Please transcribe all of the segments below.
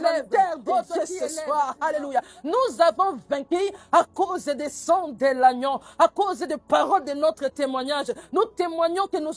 grandeur de Dieu ce soir. Alléluia. Nous avons vaincu à cause des sangs de l'agneau, à cause des paroles de notre témoignage. Nous témoignons que nous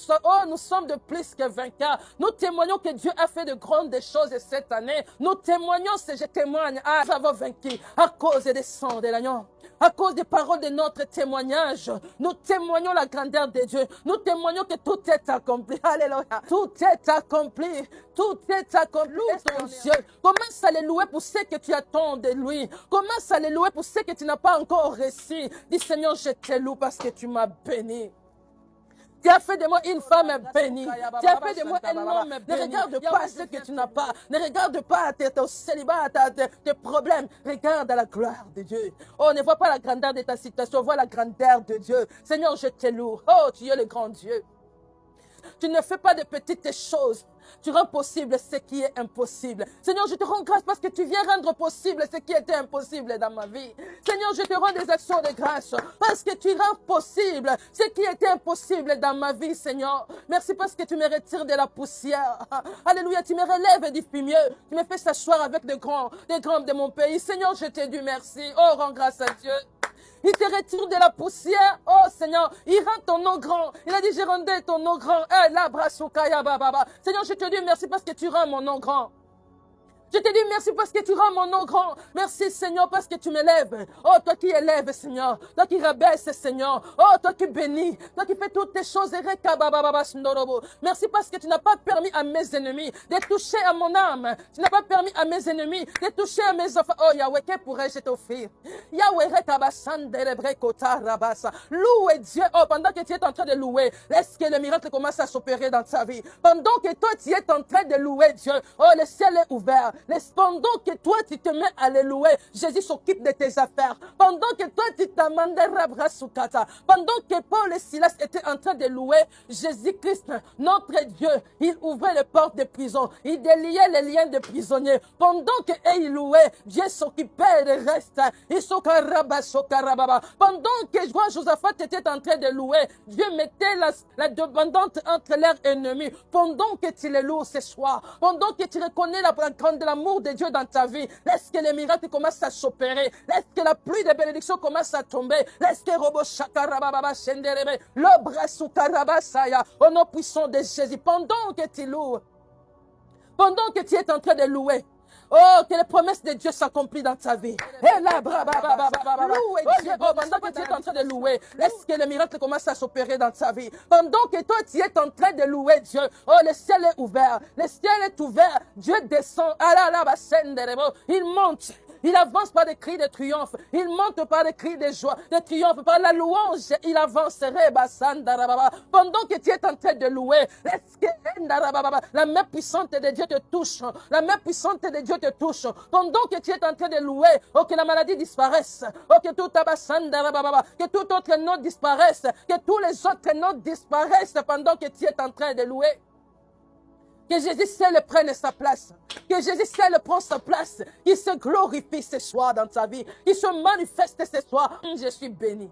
sommes de plus que vainqueurs. Nous témoignons que Dieu a fait de grandes choses cette année. Nous témoignons, je témoigne, nous avons vaincu à cause des sangs de l'agneau. À cause des paroles de notre témoignage, nous témoignons la grandeur de Dieu. Nous témoignons que tout est accompli. Alléluia. Tout est accompli. Tout est accompli. Ton Dieu. Commence à le louer pour ce que tu attends de lui. Commence à le louer pour ce que tu n'as pas encore reçu. Dis Seigneur, je te loue parce que tu m'as béni. Tu as fait de moi une femme bénie. Tu as fait de moi un homme béni. Ne regarde pas ce que tu n'as pas. Ne regarde pas ton célibat, tes problèmes. Regarde la gloire de Dieu. Oh, ne vois pas la grandeur de ta situation. Vois la grandeur de Dieu. Seigneur, je te loue. Oh, tu es le grand Dieu. Tu ne fais pas de petites choses. Tu rends possible ce qui est impossible. Seigneur, je te rends grâce parce que tu viens rendre possible ce qui était impossible dans ma vie. Seigneur, je te rends des actions de grâce parce que tu rends possible ce qui était impossible dans ma vie, Seigneur. Merci parce que tu me retires de la poussière. Alléluia, tu me relèves et dis mieux. Tu me fais s'asseoir avec des grands de mon pays. Seigneur, je te dis merci. Oh, rends grâce à Dieu. Il te retire de la poussière. Oh Seigneur, il rend ton nom grand. Il a dit, j'ai rendu ton nom grand. Seigneur, je te dis merci parce que tu rends mon nom grand. Je te dis merci parce que tu rends mon nom grand. Merci Seigneur parce que tu m'élèves. Oh, toi qui élèves Seigneur. Toi qui rabaisses Seigneur. Oh, toi qui bénis. Toi qui fais toutes tes choses. Merci parce que tu n'as pas permis à mes ennemis de toucher à mon âme. Tu n'as pas permis à mes ennemis de toucher à mes enfants. Oh Yahweh, que pourrais-je t'offrir? Yahweh, louez Dieu. Oh, pendant que tu es en train de louer, laisse que le miracle commence à s'opérer dans ta vie. Pendant que toi tu es en train de louer Dieu. Oh, le ciel est ouvert. Pendant que toi tu te mets à les louer, Jésus s'occupe de tes affaires. Pendant que toi tu t'amandes Rabrasukata, pendant que Paul et Silas étaient en train de louer Jésus-Christ, notre Dieu, il ouvrait les portes de prison, il déliait les liens de prisonniers. Pendant qu'ils louaient, Dieu s'occupait des restes. Pendant que Josaphat était en train de louer, Dieu mettait la dépendante entre leurs ennemis. Pendant que tu les loues ce soir, pendant que tu reconnais la grande de l'amour de Dieu dans ta vie, laisse que les miracles commencent à s'opérer, laisse que la pluie de bénédiction commence à tomber, laisse que Robo Shakarababa Shenderebe, l'obra Sukarabasaya, au nom puissant de Jésus, pendant que tu loues, pendant que tu es en train de louer. Oh, que les promesses de Dieu s'accomplissent dans ta vie. Et là, louez Dieu. Oh, pendant que tu es en train de louer, laisse que le miracle commence à s'opérer dans ta vie. Pendant que toi, tu es en train de louer Dieu. Oh, le ciel est ouvert. Le ciel est ouvert. Dieu descend. Il monte. Il avance par des cris de triomphe. Il monte par des cris de joie, de triomphe. Par la louange, il avancerait. Pendant que tu es en train de louer, laisse que la main puissante de Dieu te touche. La main puissante de Dieu te touche. Pendant que tu es en train de louer, oh, que la maladie disparaisse. Oh, que tout autre nom disparaisse. Que tous les autres noms disparaissent pendant que tu es en train de louer. Que Jésus seul prenne sa place. Que Jésus seul prenne sa place. Qu'il se glorifie ce soir dans ta vie. Qu'il se manifeste ce soir. Je suis béni.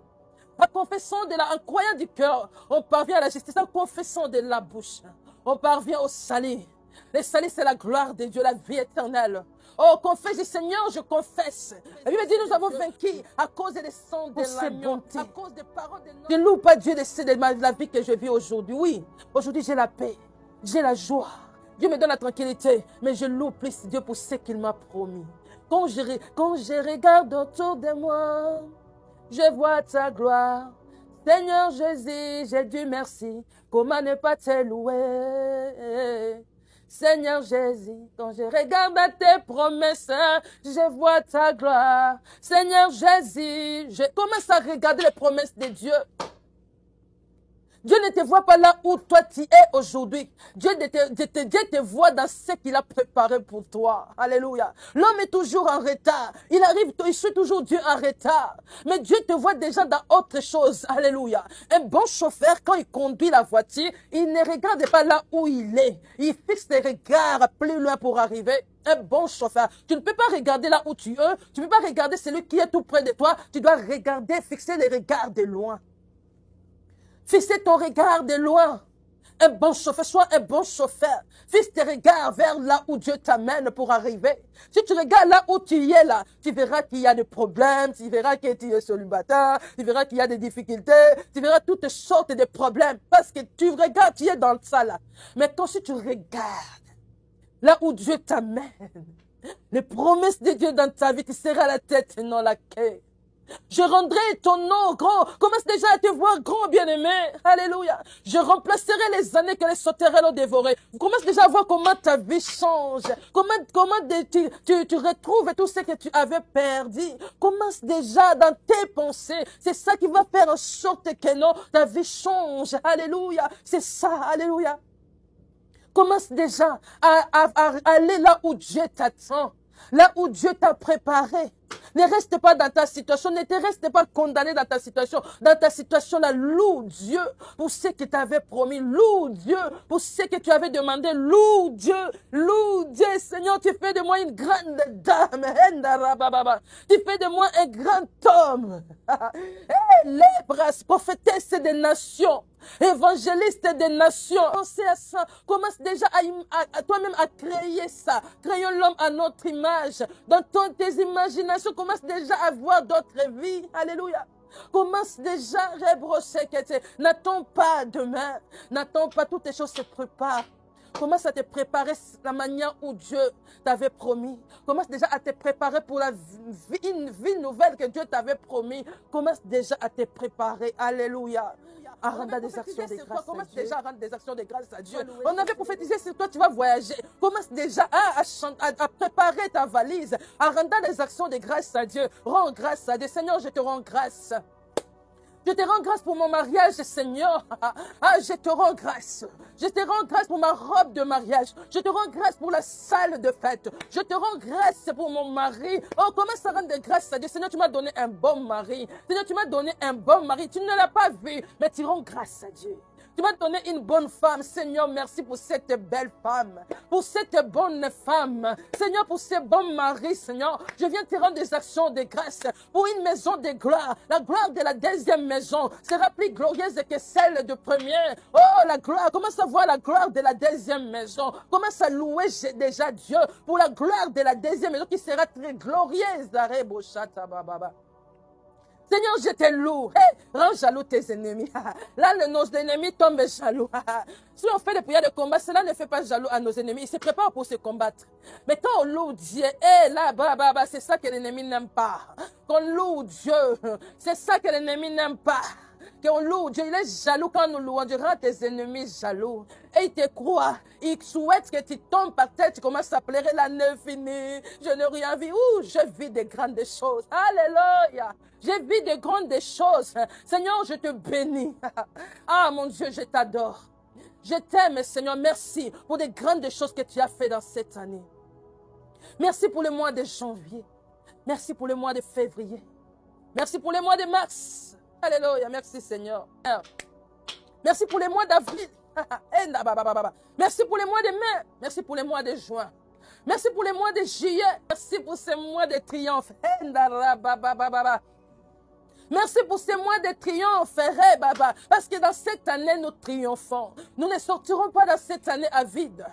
En confessant en croyant du cœur, on parvient à la justice. En confessant de la bouche, on parvient au salut. Le salut, c'est la gloire de Dieu, la vie éternelle. Oh, confesse, dis Seigneur, je confesse. La Bible dit, nous avons vaincu à cause des sangs de l'agneau, à cause des paroles de notre... Je ne loue pas Dieu de la vie que je vis aujourd'hui. Oui, aujourd'hui j'ai la paix, j'ai la joie. Dieu me donne la tranquillité, mais je loue plus Dieu pour ce qu'il m'a promis. Quand je regarde autour de moi, je vois ta gloire. Seigneur Jésus, j'ai dit merci. Comment ne pas te louer? Seigneur Jésus, quand je regarde à tes promesses, je vois ta gloire. Seigneur Jésus, je commence à regarder les promesses de Dieu. Dieu ne te voit pas là où toi tu es aujourd'hui. Dieu te voit dans ce qu'il a préparé pour toi. Alléluia. L'homme est toujours en retard. Il suit toujours Dieu en retard. Mais Dieu te voit déjà dans autre chose. Alléluia. Un bon chauffeur, quand il conduit la voiture, il ne regarde pas là où il est. Il fixe les regards plus loin pour arriver. Un bon chauffeur. Tu ne peux pas regarder là où tu es. Tu ne peux pas regarder celui qui est tout près de toi. Tu dois regarder, fixer les regards de loin. Fixer ton regard de loin. Un bon chauffeur, sois un bon chauffeur. Fixe tes regards vers là où Dieu t'amène pour arriver. Si tu regardes là où tu es là, tu verras qu'il y a des problèmes, tu verras que tu es célibataire, tu verras qu'il y a des difficultés, tu verras toutes sortes de problèmes. Parce que tu regardes, tu es dans ça là. Mais quand si tu regardes là où Dieu t'amène, les promesses de Dieu dans ta vie, tu seras la tête et non la queue. Je rendrai ton nom grand. Commence déjà à te voir grand, bien-aimé. Alléluia. Je remplacerai les années que les sauterelles ont dévorées. Commence déjà à voir comment ta vie change. Comment tu retrouves tout ce que tu avais perdu. Commence déjà dans tes pensées. C'est ça qui va faire en sorte que non, ta vie change. Alléluia. C'est ça. Alléluia. Commence déjà à aller là où Dieu t'attend. Là où Dieu t'a préparé. Ne reste pas dans ta situation, ne te reste pas condamné dans ta situation. Dans ta situation, là, loue Dieu pour ce qu'il t'avait promis. Loue Dieu pour ce que tu avais demandé. Loue Dieu, Seigneur, tu fais de moi une grande dame. Tu fais de moi un grand homme. Lèbres, prophétesse des nations. Évangéliste des nations. Pensez à ça. Commence déjà à toi-même à créer ça. Créons l'homme à notre image. Dans tes imaginations, commence déjà à voir d'autres vies. Alléluia. Commence déjà à rebrosser. N'attends pas demain. N'attends pas, toutes les choses se préparent. Commence à te préparer la manière où Dieu t'avait promis. Commence déjà à te préparer pour une vie nouvelle que Dieu t'avait promis. Commence déjà à te préparer. Alléluia. À rendre des actions de grâce. Commence déjà à rendre des actions de grâce à Dieu. On avait prophétisé sur toi, tu vas voyager. Commence déjà à préparer ta valise, à rendre des actions de grâce à Dieu. Rends grâce à Dieu. Seigneur, je te rends grâce. Je te rends grâce pour mon mariage, Seigneur. Je te rends grâce. Je te rends grâce pour ma robe de mariage. Je te rends grâce pour la salle de fête. Je te rends grâce pour mon mari. Oh, commence à rendre grâce à Dieu. Seigneur, tu m'as donné un bon mari. Seigneur, tu m'as donné un bon mari. Tu ne l'as pas vu, mais tu rends grâce à Dieu. Tu m'as donné une bonne femme. Seigneur, merci pour cette belle femme. Pour cette bonne femme. Seigneur, pour ce bon mari, Seigneur. Je viens te rendre des actions de grâce. Pour une maison de gloire. La gloire de la deuxième maison sera plus glorieuse que celle de première. Oh, la gloire. Commence à voir la gloire de la deuxième maison. Commence à louer déjà Dieu pour la gloire de la deuxième maison qui sera très glorieuse. Seigneur, je te loue. Rends jaloux tes ennemis. Là, nos ennemis tombent jaloux. Si on fait des prières de combat, cela ne fait pas jaloux à nos ennemis. Ils se préparent pour se combattre. Mais quand on loue Dieu, c'est ça que l'ennemi n'aime pas. Qu'on loue Dieu, c'est ça que l'ennemi n'aime pas. Qu'on loue Dieu, il est jaloux quand nous louons Dieu. Rends tes ennemis jaloux. Et il te croit. Il souhaite que tu tombes par terre. Tu commences à pleurer la neuf finie. Je n'ai rien vu. Je vis de grandes choses. Alléluia. Je vis de grandes choses. Seigneur, je te bénis. Ah, mon Dieu, je t'adore. Je t'aime, Seigneur. Merci pour les grandes choses que tu as fait dans cette année. Merci pour le mois de janvier. Merci pour le mois de février. Merci pour le mois de mars. Alléluia. Merci, Seigneur. Merci pour les mois d'avril. Merci pour les mois de mai. Merci pour les mois de juin. Merci pour les mois de juillet. Merci pour ces mois de triomphe. Merci pour ces mois de triomphe, parce que dans cette année, nous triomphons. Nous ne sortirons pas dans cette année à vide.